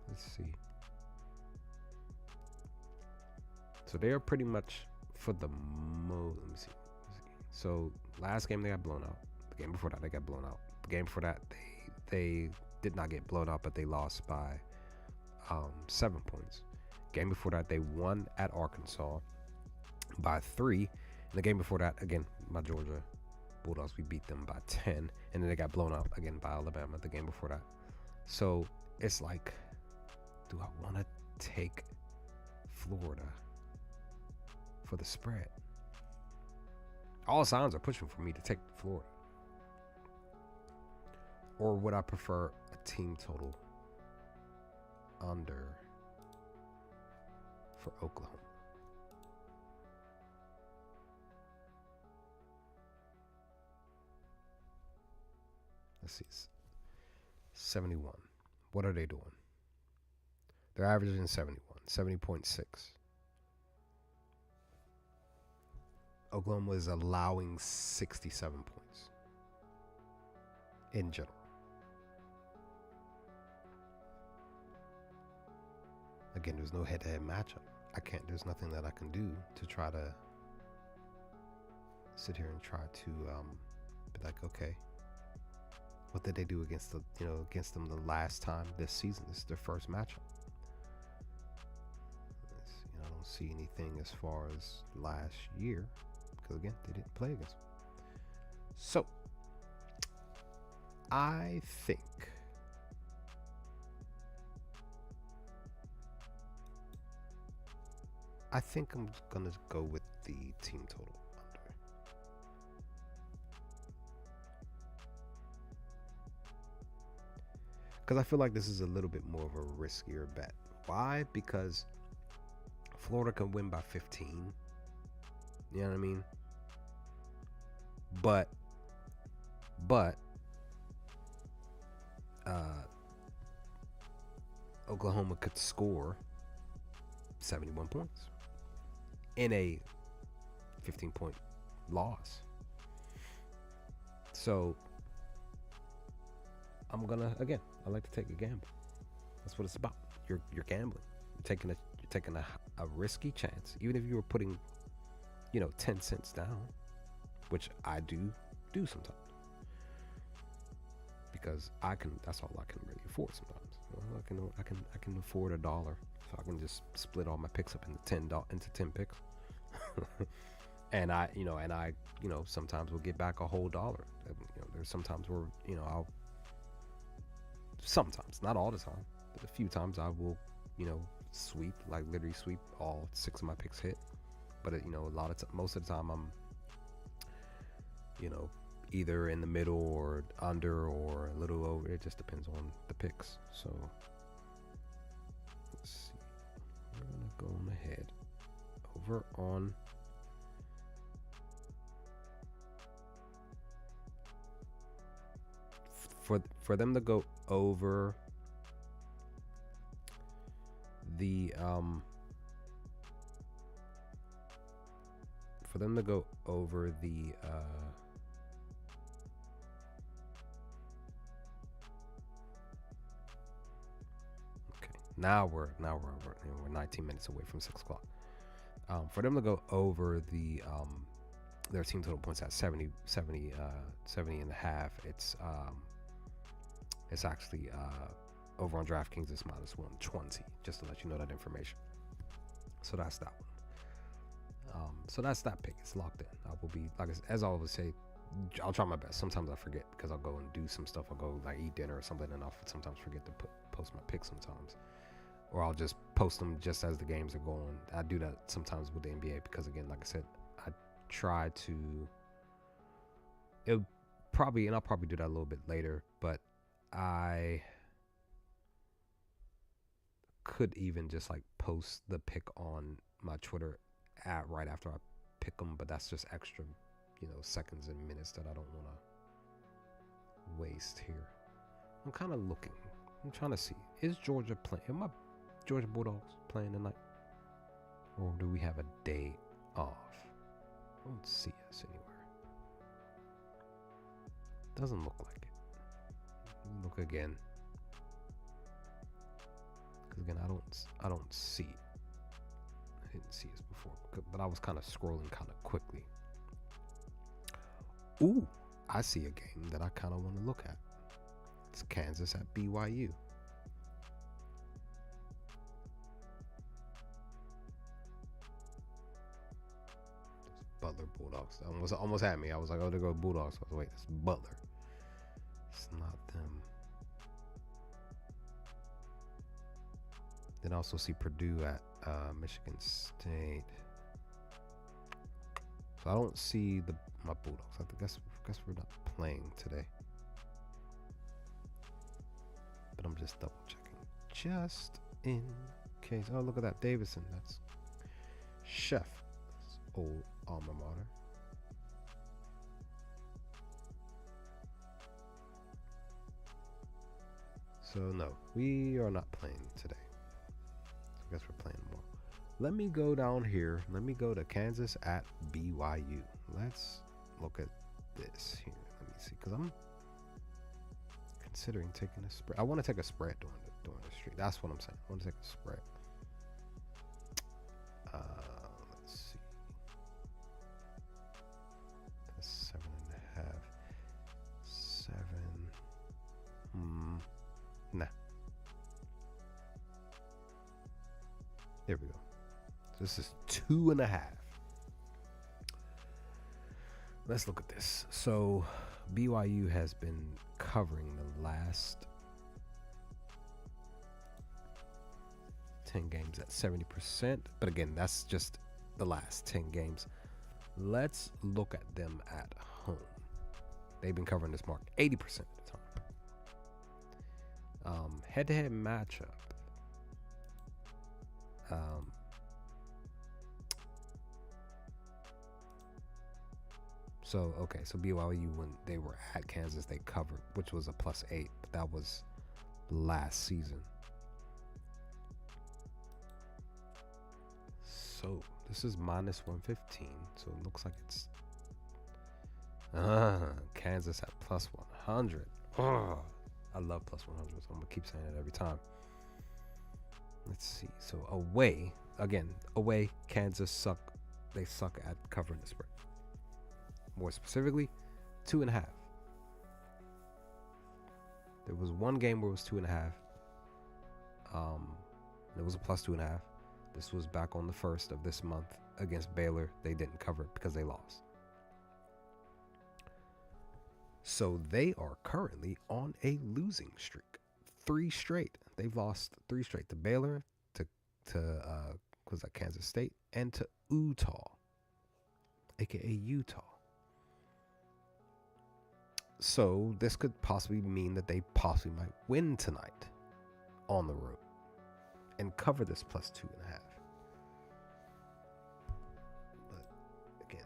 Speaker 1: Let's see. So they are pretty much for the most. Let me see. So last game they got blown out. The game before that they got blown out. The game before that they did not get blown out, but they lost by 7 points. Game before that they won at Arkansas by 3. And the game before that, again, my Georgia Bulldogs, we beat them by 10, and then they got blown out again by Alabama the game before that. So it's like, do I want to take Florida for the spread? All signs are pushing for me to take Florida. Or would I prefer a team total under for Oklahoma? Let's see. 71. What are they doing? They're averaging 71. 70.6. Oklahoma is allowing 67 points in general. Again, there's no head-to-head matchup. There's nothing that I can do to try to sit here and try to be like, okay, what did they do against them the last time this season? This is their first matchup. I don't see anything as far as last year, because again, they didn't play against them. So I think I'm gonna go with the team total under. Because I feel like this is a little bit more of a riskier bet. Why? Because Florida can win by 15. You know what I mean? But Oklahoma could score 71 points in a 15-point loss. So I like to take a gamble. That's what it's about. You're gambling. You're taking a risky chance, even if you were putting 10 cents down, which I do sometimes, because that's all I can really afford sometimes. I can afford $1, so I can just split all my picks up into 10 picks. and I sometimes will get back a whole $1. There's sometimes where I'll sometimes, not all the time, but a few times I will literally sweep all 6 of my picks hit. But most of the time I'm either in the middle or under or a little over. It just depends on the picks. So let's see. We're gonna go on ahead over on for them to go over the Now we're 19 minutes away from 6 o'clock. For them to go over their team total points at 70 and a half, it's actually over on DraftKings it's minus 120, just to let you know that information. So that's that one. So that's that pick. It's locked in. I will be, as I always say, I'll try my best. Sometimes I forget because I'll go and do some stuff. I'll go eat dinner or something, and I'll sometimes forget to post my picks sometimes. Or I'll just post them just as the games are going. I do that sometimes with the NBA because, again, like I said, I try to. I'll probably do that a little bit later, but I could even just like post the pick on my Twitter right after I pick them, but that's just extra, seconds and minutes that I don't want to waste here. I'm kind of looking. I'm trying to see. Is Georgia playing? Am my Georgia Bulldogs playing tonight? Or do we have a day off? I don't see us anywhere. Doesn't look like it. Look again. Because again, I don't see. I didn't see us before, but I was kind of scrolling kind of quickly. Ooh, I see a game that I kind of want to look at. It's Kansas at BYU. Butler Bulldogs. Almost had me. I was like, oh, they go Bulldogs. I was like, wait, it's Butler. It's not them. Then I also see Purdue at Michigan State. So I don't see my Bulldogs. I guess we're not playing today. But I'm just double checking, just in case. Oh, look at that, Davison. That's Chef. That's old alma mater. So no, we are not playing today. So I guess we're playing tomorrow. Let me go down here. Let me go to Kansas at BYU. Let's look at this here. Let me see, because I'm considering taking a spread. I want to take a spread during the stream. That's what I'm saying. I want to take a spread. Let's see. That's 7.5. 7. Nah. There we go. So this is 2.5. Let's look at this. So BYU has been covering the last 10 games at 70%. But again, that's just the last 10 games. Let's look at them at home. They've been covering this mark 80% of the time. Head-to-head matchup. So BYU, when they were at Kansas, they covered, which was a +8, but that was last season. So this is -115, so it looks like it's Kansas at +100. I love +100, so I'm gonna keep saying it every time. Let's see. So away, Kansas suck. They suck at covering the spread. More specifically, 2.5. There was one game where it was 2.5. It was a +2.5. This was back on the 1st of this month against Baylor. They didn't cover it because they lost. So they are currently on a losing streak. 3 straight. They've lost 3 straight to Baylor, to Kansas State, and to Utah, aka Utah. So this could possibly mean that they possibly might win tonight on the road and cover this +2.5. But again,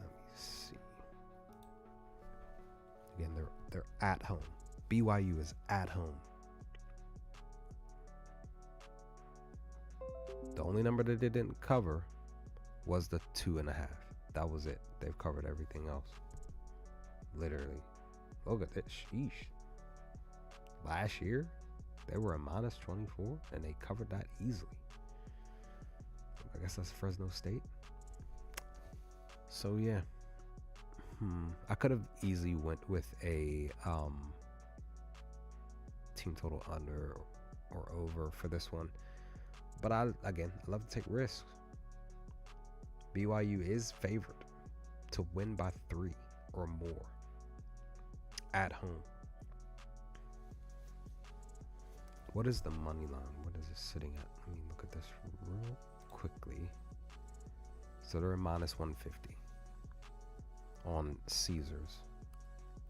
Speaker 1: let me see. Again, they're at home. BYU is at home. The only number that they didn't cover was the 2.5. That was it. They've covered everything else. Literally. Look at this. Sheesh. Last year, they were a -24, and they covered that easily. I guess that's Fresno State. So, yeah. I could have easily went with a team total under or over for this one. But I love to take risks. BYU is favored to win by 3 or more at home. What is the money line? What is it sitting at? Let me look at this real quickly. So they're -150 on Caesars.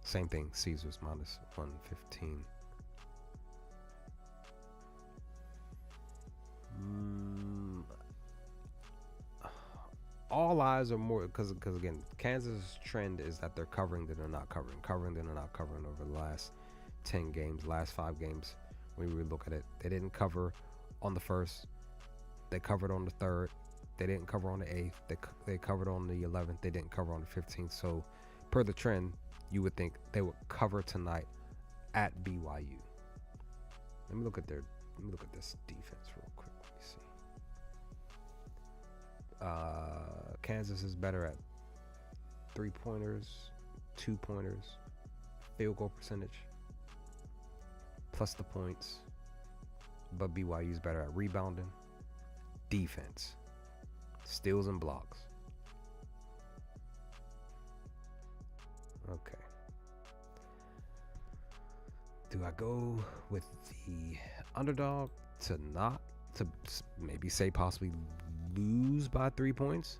Speaker 1: Same thing, Caesars -115. all eyes are more because again, Kansas' trend is that they're covering, then they're not covering, then they're not covering over the last 10 games, last 5 games. When we look at it, they didn't cover on the first, they covered on the third, they didn't cover on the 8th, they covered on the 11th, they didn't cover on the 15th. So per the trend, you would think they would cover tonight at BYU. Let me look at this defense real quick. Let me see. Kansas is better at 3-pointers, 2-pointers, field goal percentage, plus the points. But BYU is better at rebounding, defense, steals and blocks. Okay. Do I go with the underdog to maybe say possibly lose by 3 points?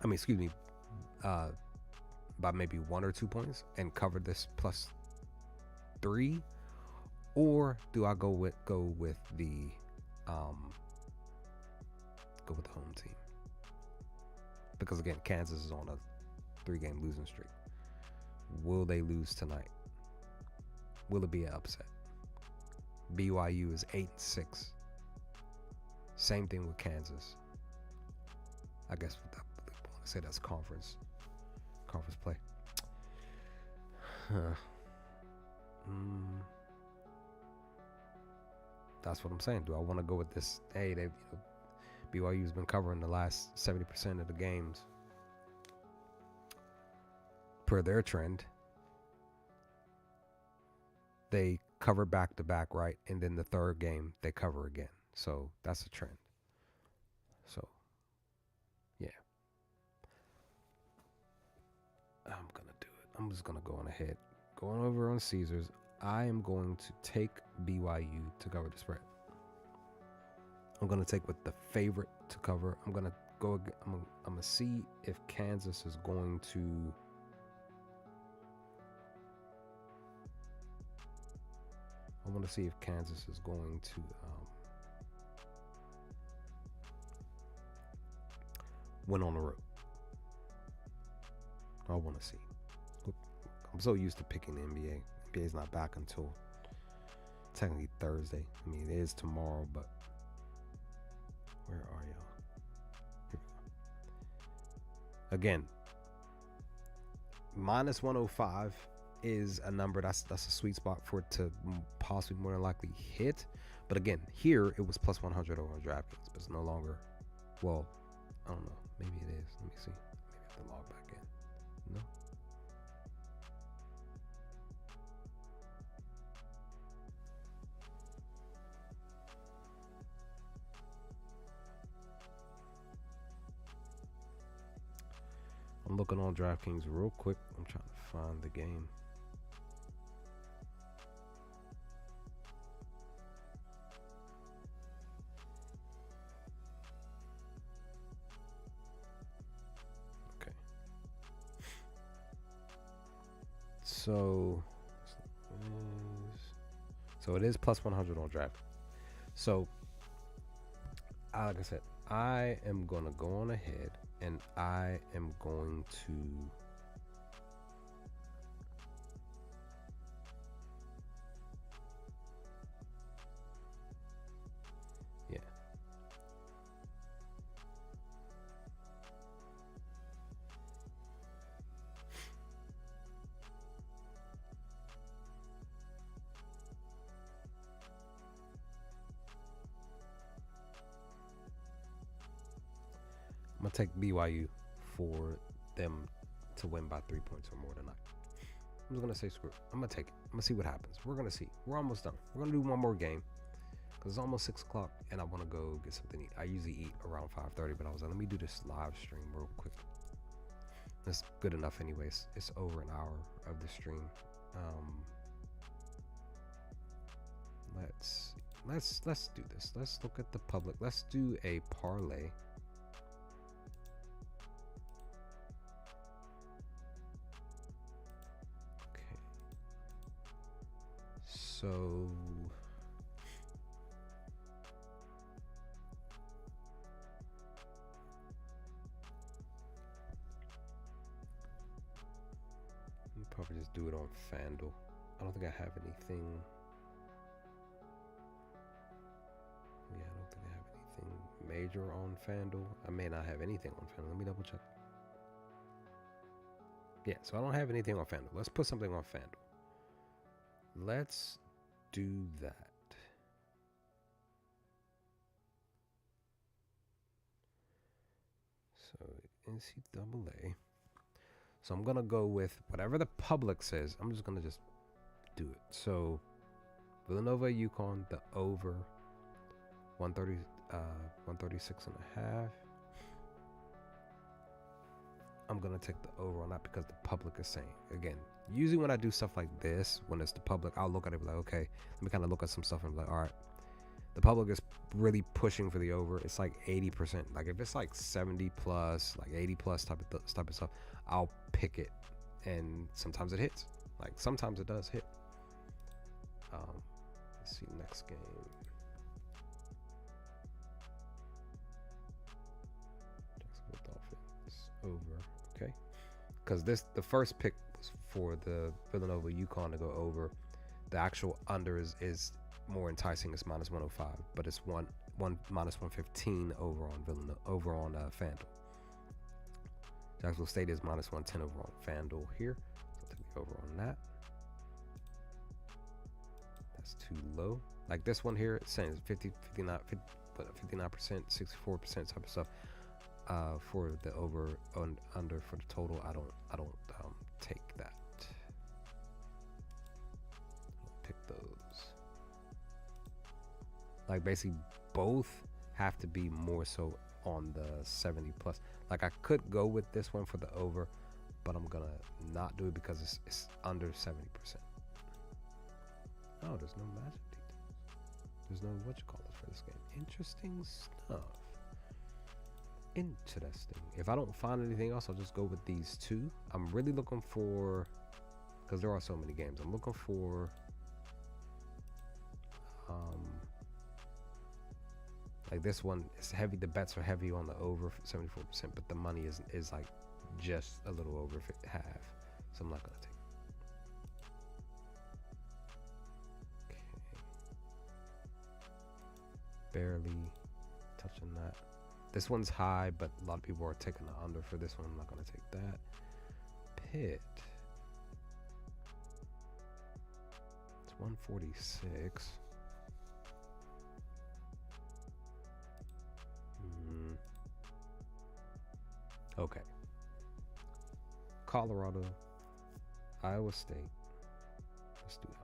Speaker 1: I mean, excuse me, by maybe 1 or 2 points and cover this +3, or do I go with the home team? Because again, Kansas is on a 3-game losing streak. Will they lose tonight? Will it be an upset? BYU is 8-6. Same thing with Kansas. I guess I want to say that's conference play. That's what I'm saying. Do I want to go with this? Hey, BYU's been covering the last 70% of the games per their trend. They cover back to back, right? And then the third game, they cover again. So that's a trend. So, yeah. I'm going to do it. I'm just going to go on ahead. Going over on Caesars, I am going to take BYU to cover the spread. I'm going to take with the favorite to cover. I'm going to see if Kansas is going to win on the road. I want to see. I'm so used to picking the NBA. NBA is not back until technically Thursday. I mean, it is tomorrow, but where are y'all? Here we go. Again, -105 is a number that's a sweet spot for it to possibly more than likely hit. But again, here it was +100 over on DraftKings, but it's no longer. Well, I don't know. Maybe it is. Let me see. Maybe I have to log back in. No. I'm looking on DraftKings real quick. I'm trying to find the game. Okay. So it is +100 on draft. So, like I said, I am going to go on ahead and I am going to I'm going to take BYU for them to win by 3 points or more tonight. I'm just going to say screw it. I'm going to take it. I'm going to see what happens. We're going to see. We're almost done. We're going to do one more game because it's almost 6 o'clock and I want to go get something to eat. I usually eat around 5:30, but I was like, let me do this live stream real quick. That's good enough anyways. It's over an hour of the stream. Let's do this. Let's look at the public. Let's do a parlay. So do it on FanDuel. I don't think I have anything. Yeah, I don't think I have anything major on FanDuel. I may not have anything on FanDuel. Let me double check. Yeah, so I don't have anything on FanDuel. Let's put something on FanDuel. Let's do that. So NCAA. So I'm gonna go with whatever the public says. I'm just gonna just do it. So Villanova, UConn, the over 130, 136 and a half. I'm gonna take the over on that because the public is saying. Again, usually when I do stuff like this, when it's the public, I'll look at it and be like, okay, let me kind of look at some stuff and be like, all right, the public is really pushing for the over. It's like 80%. Like if it's like 70 plus, like 80 plus type of stuff, I'll pick it, and sometimes it hits. Like sometimes it does hit. Let's see next game. Jacksonville Dolphins over. Okay, because the first pick was for the Villanova UConn to go over. The actual under is more enticing. It's minus 105, but it's one minus 115 over on Villanova, over on FanDuel. Jacksonville State is minus 110 over on FanDuel here. So I'll take the over on that. That's too low. Like this one here, it's saying 59%, 64% type of stuff. For the over and under for the total, I don't take that. I'll pick those. Like basically both have to be more so on the 70 plus. Like I could go with this one for the over, but I'm gonna not do it because it's under 70%. Oh, there's no magic details. There's no what you call it for this game. Interesting stuff. Interesting. If I don't find anything else, I'll just go with these two. I'm really looking for, because there are so many games, I'm looking for like this one is heavy. The bets are heavy on the over 74%, but the money is like just a little over half, so I'm not gonna take it. Okay, barely touching that. This one's high, but a lot of people are taking the under for this one. I'm not going to take that. Pitt. It's 146. Okay. Colorado. Iowa State. Let's do that.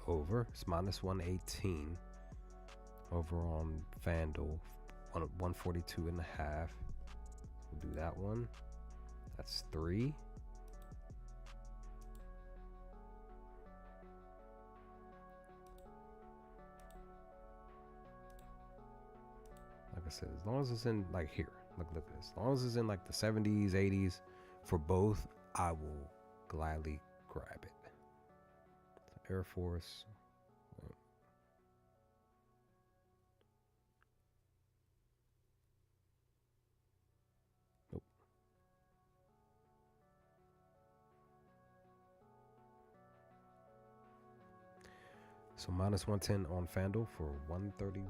Speaker 1: Over. It's minus 118 over on FanDuel. 142 and a half. We'll do that one. That's 3. Like I said, as long as it's in like here, look at this. As long as it's in like the 70s, 80s for both, I will gladly grab it. Air Force. Nope. So minus 110 on FanDuel for 131.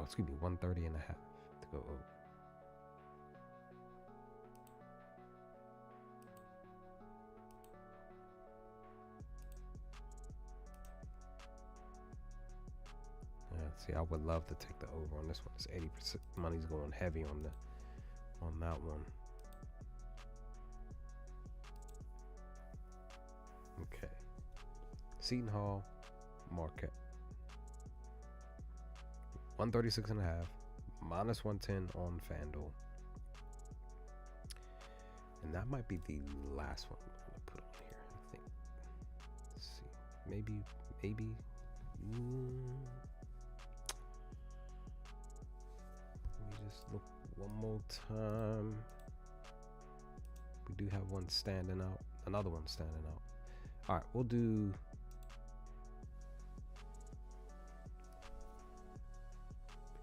Speaker 1: Excuse me, 130 and a half to go over. See, I would love to take the over on this one. It's 80%. Money's going heavy on that one. Okay. Seton Hall, Marquette. 136 and a half. Minus 110 on FanDuel. And that might be the last one I'm going to put on here, I think. Let's see. Maybe. Let me just look one more time. We do have one standing out. Another one standing out. All right, we'll do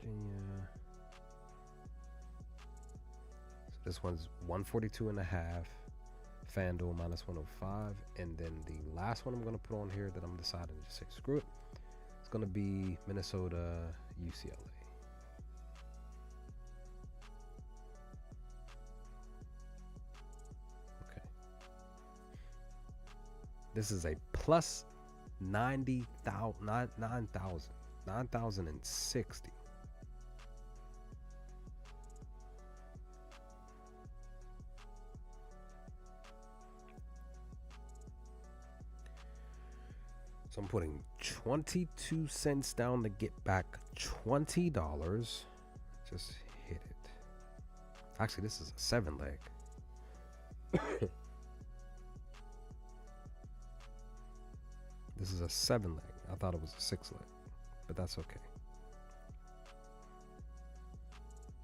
Speaker 1: Virginia. So this one's 142.5. FanDuel minus 105. And then the last one I'm going to put on here that I'm deciding to just say screw it. It's going to be Minnesota UCLA. Okay. This is a plus 9,060. So I'm putting 22 cents down to get back $20. Just hit it. Actually, this is a 7 leg. This is a 7 leg. I thought it was a 6 leg, but that's okay.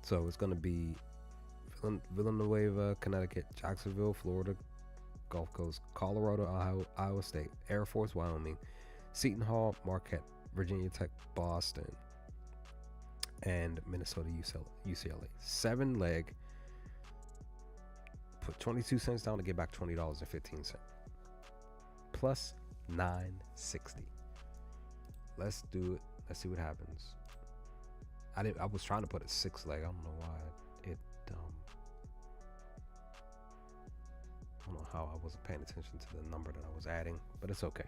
Speaker 1: So it's going to be Villanueva, Connecticut, Jacksonville, Florida, Gulf Coast, Colorado, Iowa State, Air Force, Wyoming, Seton Hall, Marquette, Virginia Tech, Boston, and Minnesota UCLA. 7 leg. Put 22 cents down to get back $20.15. Plus 960. Let's do it. Let's see what happens. I was trying to put a 6 leg. I don't know why it I don't know how I wasn't paying attention to the number that I was adding, but it's okay.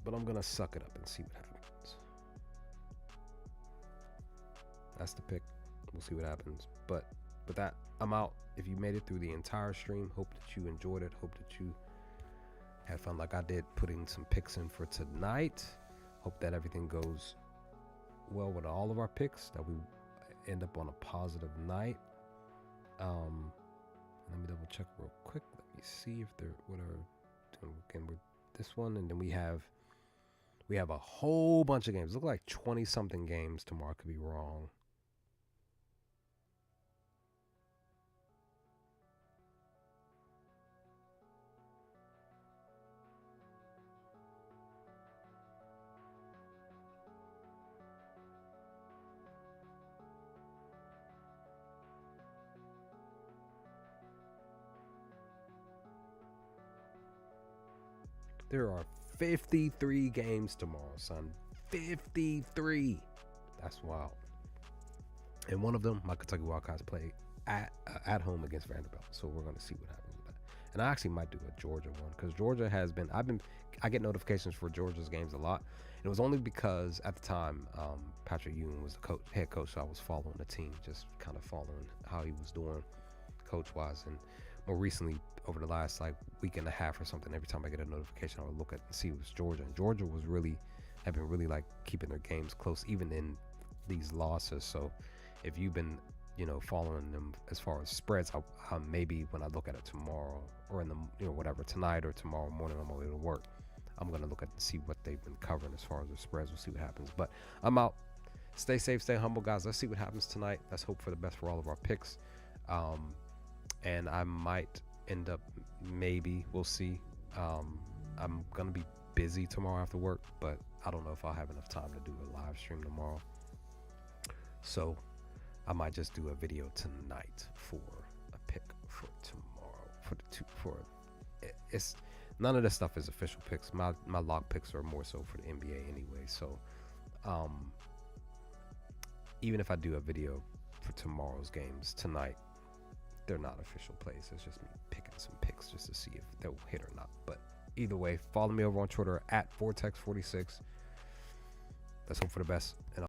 Speaker 1: But I'm gonna suck it up and see what happens. That's the pick. We'll see what happens. But with that, I'm out. If you made it through the entire stream, hope that you enjoyed it. Hope that you had fun like I did putting some picks in for tonight. Hope that everything goes well with all of our picks, that we end up on a positive night. Let me double check real quick. Let me see if they're what are doing again with this one, and then we have a whole bunch of games. Look like 20 something games tomorrow. Could be wrong. There are 53 games tomorrow, son. 53. That's wild. And one of them, my Kentucky Wildcats play at home against Vanderbilt. So we're going to see what happens with that. And I actually might do a Georgia one, because Georgia has been, I get notifications for Georgia's games a lot. And it was only because at the time, Patrick Ewing was the head coach. So I was following the team, just kind of following how he was doing coach-wise. And more recently, over the last like week and a half or something, every time I get a notification, I would look at and see it was Georgia. And Georgia have been really like keeping their games close, even in these losses. So if you've been, following them as far as spreads, I maybe when I look at it tomorrow or in the, whatever, tonight or tomorrow morning on my way to work, I'm going to look at and see what they've been covering as far as the spreads. We'll see what happens. But I'm out. Stay safe, stay humble, guys. Let's see what happens tonight. Let's hope for the best for all of our picks. And I might end up, maybe, we'll see. I'm going to be busy tomorrow after work, but I don't know if I'll have enough time to do a live stream tomorrow. So I might just do a video tonight for a pick for tomorrow. It's none of this stuff is official picks. My lock picks are more so for the NBA anyway. So even if I do a video for tomorrow's games tonight, they're not official plays. It's just me picking some picks just to see if they'll hit or not. But either way, follow me over on Twitter at Vortex46. Let's hope for the best. And